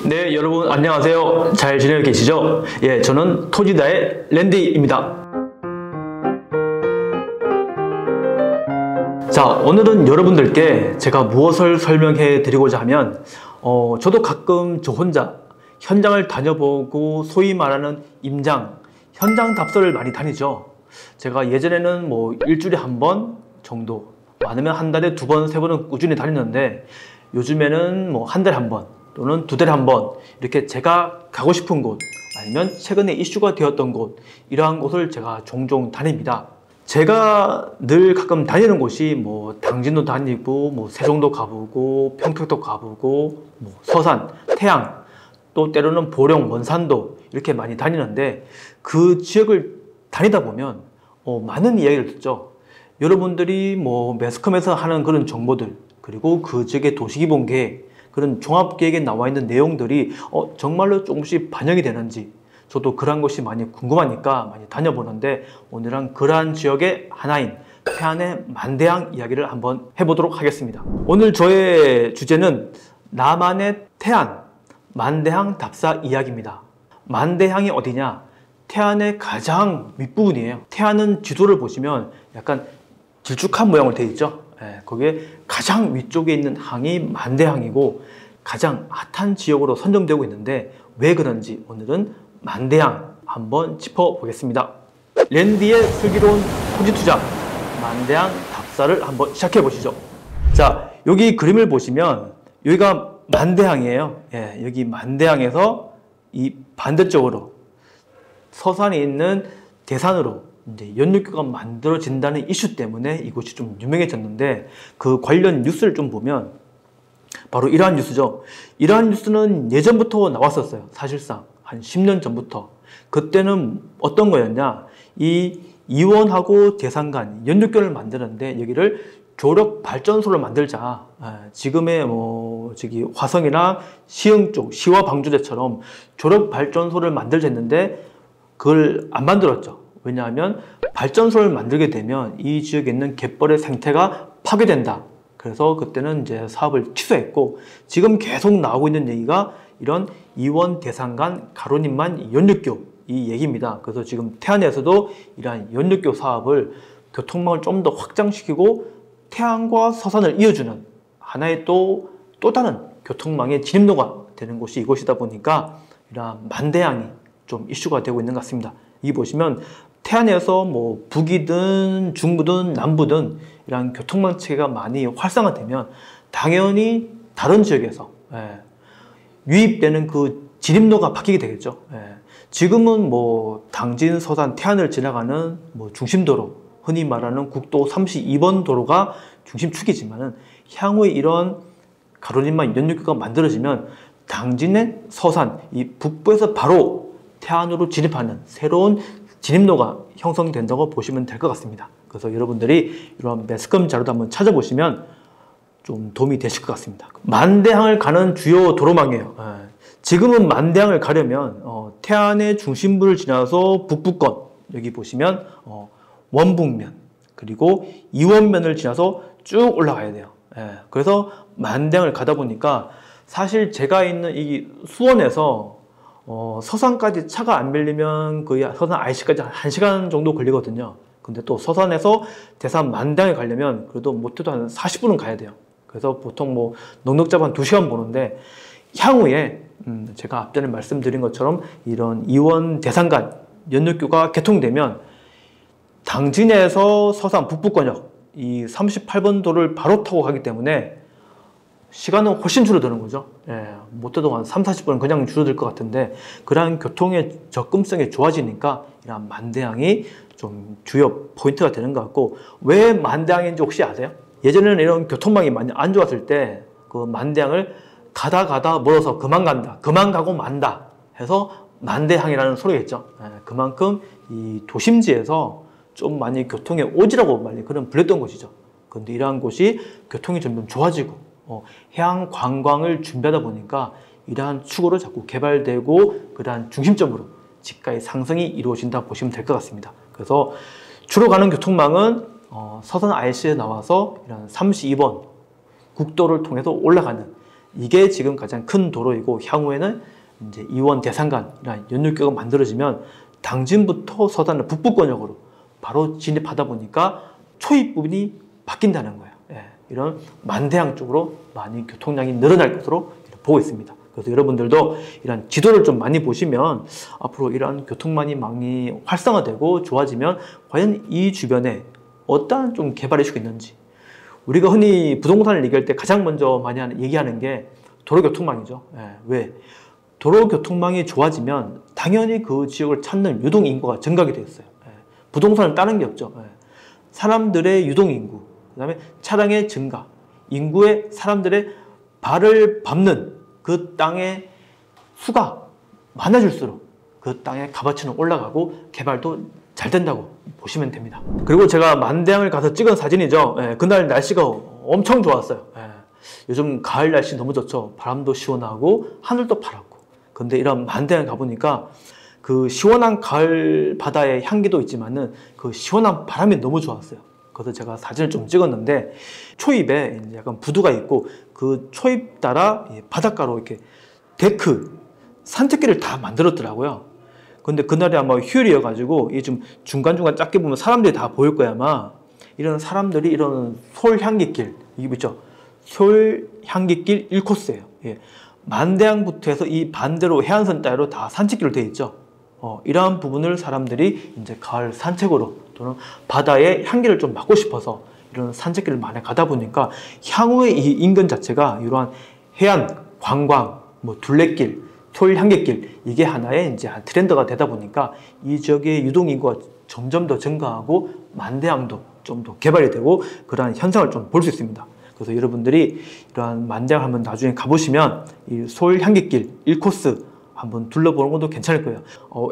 네, 여러분 안녕하세요. 잘 지내고 계시죠? 예, 저는 토지다의 랜디입니다. 자, 오늘은 여러분들께 제가 무엇을 설명해 드리고자 하면 저도 가끔 저 혼자 현장을 다녀보고 소위 말하는 임장, 현장 답사를 많이 다니죠. 제가 예전에는 뭐 일주일에 한 번 정도, 많으면 한 달에 두 번, 세 번은 꾸준히 다녔는데 요즘에는 뭐 한 달에 한 번 또는 두 달에 한 번 이렇게 제가 가고 싶은 곳 아니면 최근에 이슈가 되었던 곳, 이러한 곳을 제가 종종 다닙니다. 제가 늘 가끔 다니는 곳이 뭐 당진도 다니고 뭐 세종도 가보고 평택도 가보고 뭐 서산, 태안, 또 때로는 보령, 원산도 이렇게 많이 다니는데 그 지역을 다니다 보면 많은 이야기를 듣죠. 여러분들이 뭐 매스컴에서 하는 그런 정보들, 그리고 그 지역의 도시기본계획, 그런 종합계획에 나와 있는 내용들이 정말로 조금씩 반영이 되는지 저도 그러한 것이 많이 궁금하니까 많이 다녀보는데, 오늘은 그러한 지역의 하나인 태안의 만대항 이야기를 한번 해보도록 하겠습니다. 오늘 저의 주제는 남한의 태안 만대항 답사 이야기입니다. 만대항이 어디냐? 태안의 가장 윗부분이에요. 태안은 지도를 보시면 약간 길쭉한 모양으로 되어 있죠. 거기에 가장 위쪽에 있는 항이 만대항이고 가장 핫한 지역으로 선정되고 있는데, 왜 그런지 오늘은 만대항 한번 짚어보겠습니다. 랜디의 슬기로운 토지투자 만대항 답사를 한번 시작해 보시죠. 자, 여기 그림을 보시면 여기가 만대항이에요. 여기 만대항에서 이 반대쪽으로 서산에 있는 대산으로 이제 연륙교가 만들어진다는 이슈 때문에 이곳이 좀 유명해졌는데, 그 관련 뉴스를 좀 보면 바로 이러한 뉴스죠. 이러한 뉴스는 예전부터 나왔었어요. 사실상 한 10년 전부터. 그때는 어떤 거였냐, 이 이원하고 대산 간 연륙교를 만드는데 여기를 조력 발전소를 만들자. 지금의 저기 화성이나 시흥 쪽 시와 방조제처럼 조력 발전소를 만들자 했는데 그걸 안 만들었죠. 왜냐하면 발전소를 만들게 되면 이 지역에 있는 갯벌의 생태가 파괴된다. 그래서 그때는 이제 사업을 취소했고, 지금 계속 나오고 있는 얘기가 이런 이원 대산간 가로림만 연륙교 이 얘기입니다. 그래서 지금 태안에서도 이러한 연륙교 사업을 교통망을 좀 더 확장시키고 태안과 서산을 이어주는 하나의 또 다른 교통망의 진입로가 되는 곳이 이곳이다 보니까 이러한 만대항이 좀 이슈가 되고 있는 것 같습니다. 여기 보시면 태안에서 뭐 북이든 중부든 남부든 이런 교통망 체계가 많이 활성화되면 당연히 다른 지역에서 유입되는 그 진입로가 바뀌게 되겠죠. 지금은 뭐 당진, 서산, 태안을 지나가는 뭐 중심도로, 흔히 말하는 국도 32번 도로가 중심축이지만은 향후에 이런 가로림만 연륙교가 만들어지면 당진의 서산, 이 북부에서 바로 태안으로 진입하는 새로운 진입로가 형성된다고 보시면 될 것 같습니다. 그래서 여러분들이 이런 매스컴 자료도 한번 찾아보시면 좀 도움이 되실 것 같습니다. 만대항을 가는 주요 도로망이에요. 지금은 만대항을 가려면 태안의 중심부를 지나서 북부권, 여기 보시면 원북면, 그리고 이원면을 지나서 쭉 올라가야 돼요. 그래서 만대항을 가다 보니까 사실 제가 있는 이 수원에서 서산까지 차가 안 밀리면 거의 서산 IC까지 한 1시간 정도 걸리거든요. 근데 또 서산에서 대산 만대항에 가려면 그래도 못해도 한 40분은 가야 돼요. 그래서 보통 뭐 넉넉 잡아 한 2시간 보는데, 향후에 제가 앞전에 말씀드린 것처럼 이런 이원 대산간 연륙교가 개통되면 당진에서 서산 북부권역 이 38번 도를 바로 타고 가기 때문에 시간은 훨씬 줄어드는 거죠. 못해도 한 30-40분은 그냥 줄어들 것 같은데, 그러한 교통의 접근성이 좋아지니까 이런 만대항이 좀 주요 포인트가 되는 것 같고, 왜 만대항인지 혹시 아세요? 예전에는 이런 교통망이 많이 안 좋았을 때 그 만대항을 가다 멀어서 그만 간다, 그만 가고 만다 해서 만대항이라는 소리가 있죠. 그만큼 이 도심지에서 좀 많이 교통에 오지라고 많이 그런 불렸던 곳이죠. 그런데 이러한 곳이 교통이 점점 좋아지고 해양 관광을 준비하다 보니까 이러한 축으로 자꾸 개발되고 그러한 중심점으로 집가의 상승이 이루어진다 보시면 될 것 같습니다. 그래서 주로 가는 교통망은 서산 IC에 나와서 이런 32번 국도를 통해서 올라가는 이게 지금 가장 큰 도로이고 향후에는 이제 이원 대산간이나 연륙교가 만들어지면 당진부터 서단을 북부권역으로 바로 진입하다 보니까 초입 부분이 바뀐다는 거예요. 예, 이런 만대항 쪽으로 많이 교통량이 늘어날 것으로 보고 있습니다. 그래서 여러분들도 이런 지도를 좀 많이 보시면 앞으로 이러한 교통망이 활성화되고 좋아지면 과연 이 주변에 어떠한 좀 개발 이슈가 있는지, 우리가 흔히 부동산을 얘기할 때 가장 먼저 많이 얘기하는 게 도로교통망이죠. 예, 왜? 도로교통망이 좋아지면 당연히 그 지역을 찾는 유동인구가 증가하게 되었어요. 예, 부동산은 다른 게 없죠. 예, 사람들의 유동인구, 그 다음에 차량의 증가, 인구의 사람들의 발을 밟는 그 땅의 수가 많아질수록 그 땅의 값어치는 올라가고 개발도 잘 된다고 보시면 됩니다. 그리고 제가 만대항을 가서 찍은 사진이죠. 예, 그날 날씨가 엄청 좋았어요. 예, 요즘 가을 날씨 너무 좋죠. 바람도 시원하고 하늘도 파랗고. 근데 이런 만대항 가보니까 그 시원한 가을 바다의 향기도 있지만은 그 시원한 바람이 너무 좋았어요. 그래서 제가 사진을 좀 찍었는데 초입에 약간 부두가 있고 그 초입 따라 바닷가로 이렇게 데크, 산책길을 다 만들었더라고요. 근데 그날이 아마 휴일이어가지고 이게 좀 중간중간 작게 보면 사람들이 다 보일 거야 아마. 이런 사람들이 이런 솔향기길, 이게 있죠? 솔향기길 1코스예요. 예. 만대항부터 해서 이 반대로 해안선 따위로 다 산책길로 되어 있죠. 이러한 부분을 사람들이 이제 가을 산책으로 또는 바다의 향기를 좀 맡고 싶어서 이런 산책길을 많이 가다 보니까 향후의 이 인근 자체가 이러한 해안, 관광, 뭐 둘레길, 솔향기길, 이게 하나의 이제 트렌드가 되다 보니까 이 지역의 유동인구가 점점 더 증가하고 만대항도 좀 더 개발이 되고 그러한 현상을 좀 볼 수 있습니다. 그래서 여러분들이 이러한 만대항 한번 나중에 가보시면 이 솔향기길 1코스 한번 둘러보는 것도 괜찮을 거예요.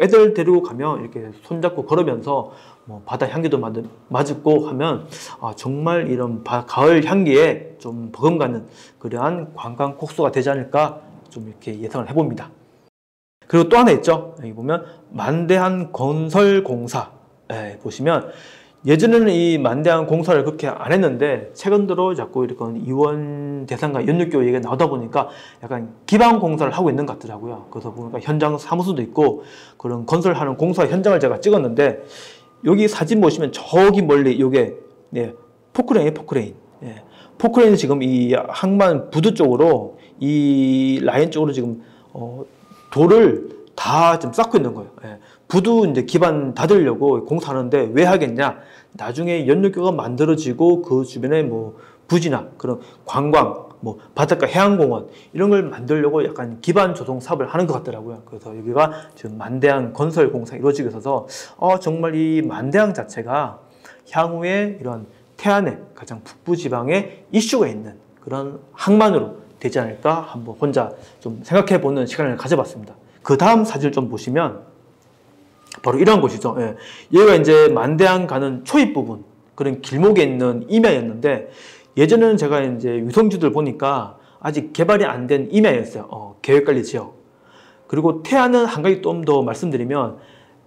애들 데리고 가면 이렇게 손잡고 걸으면서 뭐 바다 향기도 맡고 하면 정말 이런 가을 향기에 좀 버금가는 그러한 관광 코스가 되지 않을까 좀 이렇게 예상을 해봅니다. 그리고 또 하나 있죠. 여기 보면 만대항 건설공사 보시면 예전에는 이 만대항 공사를 그렇게 안 했는데 최근 들어 자꾸 이렇게 이원 대산간 연륙교 얘기가 나오다 보니까 약간 기반 공사를 하고 있는 것 같더라고요. 그래서 보니까 현장 사무소도 있고 그런 건설하는 공사 현장을 제가 찍었는데 여기 사진 보시면 저기 멀리 이게 포크레인이에요. 포크레인. 포크레인이 지금 이 항만 부두 쪽으로 이 라인 쪽으로 지금 돌을 다 지금 쌓고 있는 거예요. 부두 이제 기반 닫으려고 공사하는데 왜 하겠냐? 나중에 연륙교가 만들어지고 그 주변에 뭐 부지나 그런 관광, 뭐 바닷가 해양공원 이런 걸 만들려고 약간 기반 조성 사업을 하는 것 같더라고요. 그래서 여기가 지금 만대항 건설 공사가 이루어지고 있어서 정말 이 만대항 자체가 향후에 이런 태안의 가장 북부 지방에 이슈가 있는 그런 항만으로 되지 않을까 한번 혼자 좀 생각해 보는 시간을 가져봤습니다. 그 다음 사진을 좀 보시면 바로 이런 곳이죠. 여기가 이제 만대항 가는 초입 부분, 그런 길목에 있는 임야였는데 예전에는 제가 이제 위성지도를 보니까 아직 개발이 안 된 임야였어요. 계획관리 지역. 그리고 태안은 한 가지 좀 더 말씀드리면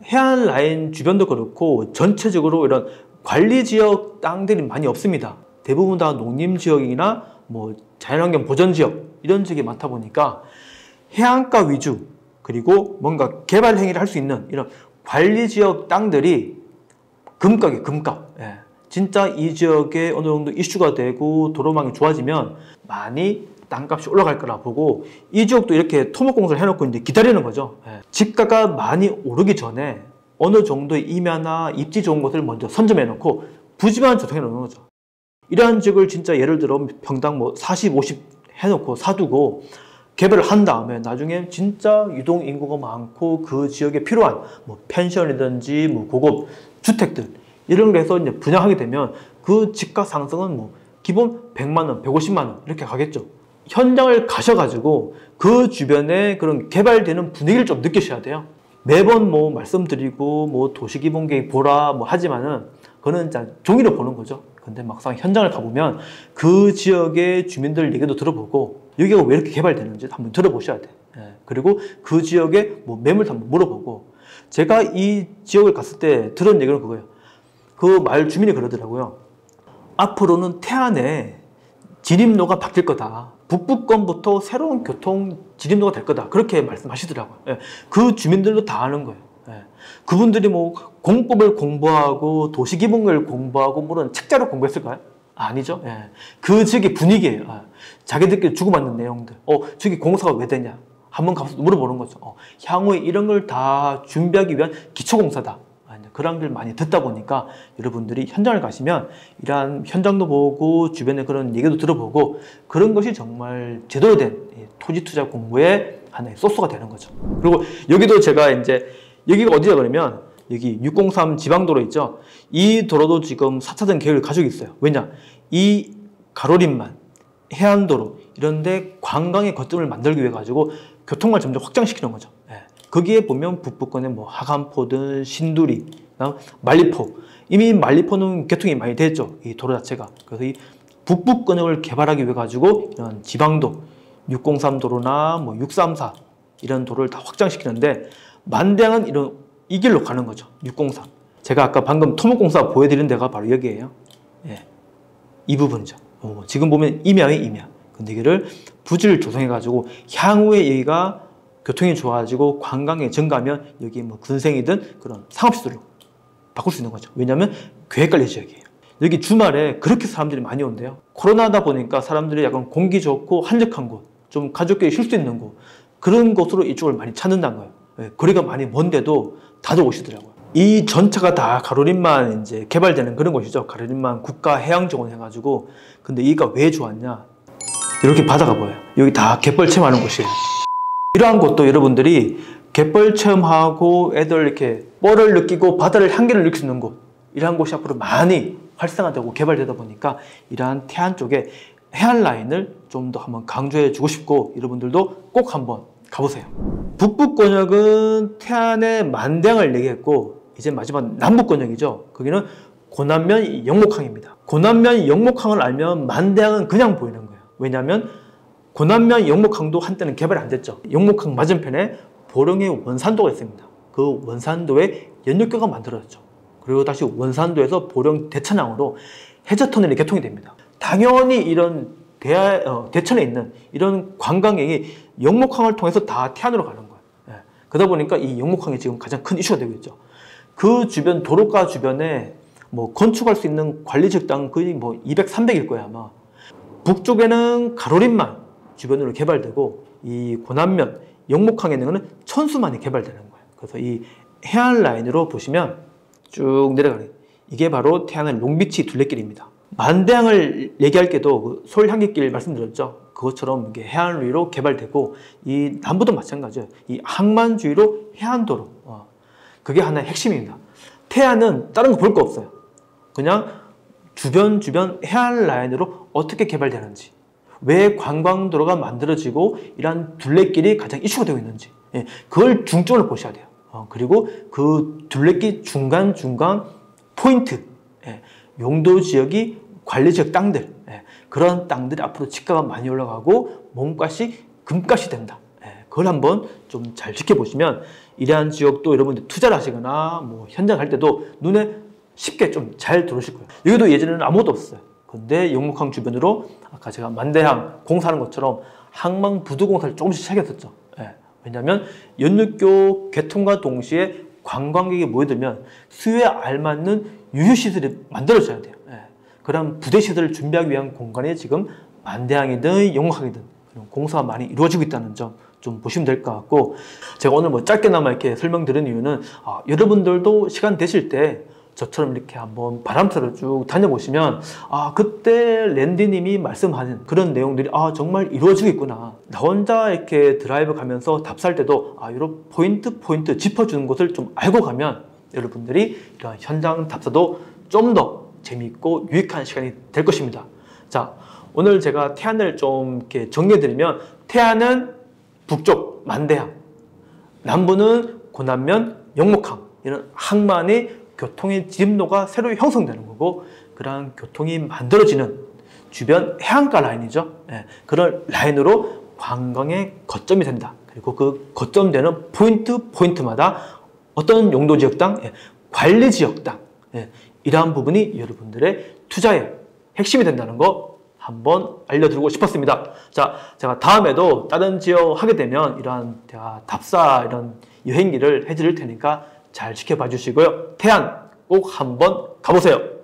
해안 라인 주변도 그렇고 전체적으로 이런 관리 지역 땅들이 많이 없습니다. 대부분 다 농림 지역이나 뭐 자연환경 보전 지역 이런 지역이 많다 보니까 해안가 위주 그리고 뭔가 개발 행위를 할 수 있는 이런 관리 지역 땅들이 금값이에요. 금값. 진짜 이 지역에 어느 정도 이슈가 되고 도로망이 좋아지면 많이 땅값이 올라갈 거라 보고 이 지역도 이렇게 토목공사를 해놓고 이제 기다리는 거죠. 집가가 많이 오르기 전에 어느 정도의 임야나 입지 좋은 곳을 먼저 선점해 놓고 부지만 조성해 놓는 거죠. 이러한 지역을 진짜 예를 들어 평당 뭐 40, 50 해놓고 사두고 개발을 한 다음에 나중에 진짜 유동 인구가 많고 그 지역에 필요한 뭐 펜션이든지 뭐 고급 주택들 이런 걸 해서 이제 분양하게 되면 그 집가 상승은 뭐 기본 100만 원, 150만 원 이렇게 가겠죠. 현장을 가셔가지고 그 주변에 그런 개발되는 분위기를 좀 느끼셔야 돼요. 매번 뭐 말씀드리고 뭐 도시기본계획 보라 뭐 하지만은 그거는 진짜 종이로 보는 거죠. 근데 막상 현장을 가보면 그 지역의 주민들 얘기도 들어보고 여기가 왜 이렇게 개발되는지 한번 들어보셔야 돼. 그리고 그 지역의 뭐 매물도 한번 물어보고 제가 이 지역을 갔을 때 들은 얘기는 그거예요. 그 마을 주민이 그러더라고요. 앞으로는 태안에 진입로가 바뀔 거다. 북부권부터 새로운 교통 지림로가 될 거다. 그렇게 말씀하시더라고요. 예. 그 주민들도 다 아는 거예요. 예. 그분들이 뭐 공법을 공부하고 도시기본을 공부하고 물론 책자로 공부했을까요? 아니죠. 예. 그 지역의 분위기예요. 예. 자기들끼리 주고받는 내용들. 저기 공사가 왜 되냐? 한번 가서 물어보는 거죠. 향후에 이런 걸 다 준비하기 위한 기초공사다. 그런 걸 많이 듣다 보니까 여러분들이 현장을 가시면 이러한 현장도 보고 주변에 그런 얘기도 들어보고 그런 것이 정말 제대로 된 토지 투자 공부의 하나의 소스가 되는 거죠. 그리고 여기도 제가 이제 여기가 어디냐 그러면 여기 603 지방도로 있죠. 이 도로도 지금 4차선 계획을 가지고 있어요. 왜냐? 이 가로림만, 해안도로 이런 데 관광의 거점을 만들기 위해 가지고 교통을 점점 확장시키는 거죠. 거기에 보면 북부권에 뭐 하간포든 신두리, 만리포. 이미 만리포는 개통이 많이 됐죠. 이 도로 자체가. 그래서 이 북부권을 개발하기 위해 가지고 이런 지방도, 603 도로나 뭐 634 이런 도로를 다 확장시키는데 만대항은 이 길로 가는 거죠. 603. 제가 아까 방금 토목공사 보여드린 데가 바로 여기예요. 예. 이 부분이죠. 지금 보면 임야의 임야. 근데 이거를 부지를 조성해 가지고 향후에 여기가 교통이 좋아지고 관광이 증가하면 여기 뭐 군생이든 그런 상업시설로 바꿀 수 있는 거죠. 왜냐하면 계획관리 지역이에요. 여기 주말에 그렇게 사람들이 많이 온대요. 코로나다 보니까 사람들이 약간 공기 좋고 한적한 곳, 좀 가족끼리 쉴 수 있는 곳, 그런 곳으로 이쪽을 많이 찾는다는 거예요. 네, 거리가 많이 먼데도 다들 오시더라고요. 이 전체가 다 가로림만 이제 개발되는 그런 곳이죠. 가로림만 국가해양정원 해가지고. 근데 여기가 왜 좋았냐? 이렇게 바다가 보여요. 여기 다 갯벌 체험하는 곳이에요. 이러한 곳도 여러분들이 갯벌 체험하고 애들 이렇게 뻘을 느끼고 바다를 향기를 느낄 수 있는 곳, 이러한 곳이 앞으로 많이 활성화되고 개발되다 보니까 이러한 태안 쪽에 해안 라인을 좀 더 한번 강조해 주고 싶고 여러분들도 꼭 한번 가보세요. 북부권역은 태안의 만대항을 얘기했고 이제 마지막 남부권역이죠. 거기는 고남면 영목항입니다. 고남면 영목항을 알면 만대항은 그냥 보이는 거예요. 왜냐하면 고남면 영목항도 한때는 개발이 안 됐죠. 영목항 맞은편에 보령의 원산도가 있습니다. 그 원산도에 연육교가 만들어졌죠. 그리고 다시 원산도에서 보령 대천항으로 해저터널이 개통이 됩니다. 당연히 이런 대천에 있는 이런 관광객이 영목항을 통해서 다 태안으로 가는 거예요. 그러다 보니까 이 영목항이 지금 가장 큰 이슈가 되고 있죠. 그 주변 도로가 주변에 뭐 건축할 수 있는 관리지역 땅 거의 뭐 200, 300일 거예요 아마. 북쪽에는 가로림만 주변으로 개발되고 이 고남면, 영목항에 있는 거는 천수만이 개발되는 거예요. 그래서 이 해안 라인으로 보시면 쭉 내려가는 이게 바로 태안의 롱비치 둘레길입니다. 만대항을 얘기할 때도 서울 향기길 말씀드렸죠. 그것처럼 이게 해안 위로 개발되고 이 남부도 마찬가지예요. 이 항만주의로 해안도로 그게 하나의 핵심입니다. 태안은 다른 거 볼 거 없어요. 그냥 주변 해안 라인으로 어떻게 개발되는지, 왜 관광도로가 만들어지고 이러한 둘레길이 가장 이슈가 되고 있는지 그걸 중점으로 보셔야 돼요. 그리고 그 둘레길 중간중간 포인트, 용도지역이 관리지역 땅들, 그런 땅들이 앞으로 집가가 많이 올라가고 몸값이 금값이 된다. 그걸 한번 좀 잘 지켜보시면 이러한 지역도 여러분들 투자를 하시거나 뭐 현장 갈 때도 눈에 쉽게 좀 잘 들어오실 거예요. 여기도 예전에는 아무것도 없었어요. 근데 영목항 주변으로 아까 제가 만대항 공사하는 것처럼 항만 부두 공사를 조금씩 시작했었죠. 왜냐하면 연육교 개통과 동시에 관광객이 모여들면 수요에 알맞는 유휴시설이 만들어져야 돼요. 그런 부대시설을 준비하기 위한 공간에 지금 만대항이든 영목항이든 공사가 많이 이루어지고 있다는 점 좀 보시면 될 것 같고, 제가 오늘 뭐 짧게나마 이렇게 설명드린 이유는 여러분들도 시간 되실 때 저처럼 이렇게 한번 바람처럼 쭉 다녀보시면 그때 랜디님이 말씀하는 그런 내용들이 정말 이루어지고 있구나. 나 혼자 이렇게 드라이브 가면서 답살 때도 이런 포인트 짚어주는 것을 좀 알고 가면 여러분들이 이런 현장 답사도 좀 더 재미있고 유익한 시간이 될 것입니다. 자, 오늘 제가 태안을 좀 이렇게 정리해드리면 태안은 북쪽 만대항, 남부는 고남면 영목항, 이런 항만의 교통의 지림로가 새로 형성되는 거고, 그러한 교통이 만들어지는 주변 해안가 라인이죠. 그런 라인으로 관광의 거점이 된다. 그리고 그 거점되는 포인트마다 어떤 용도지역 땅, 관리지역 땅, 이러한 부분이 여러분들의 투자의 핵심이 된다는 거 한번 알려드리고 싶었습니다. 자, 제가 다음에도 다른 지역 하게 되면 이러한 답사 이런 여행기를 해드릴 테니까 잘 지켜봐 주시고요. 태안 꼭 한번 가보세요.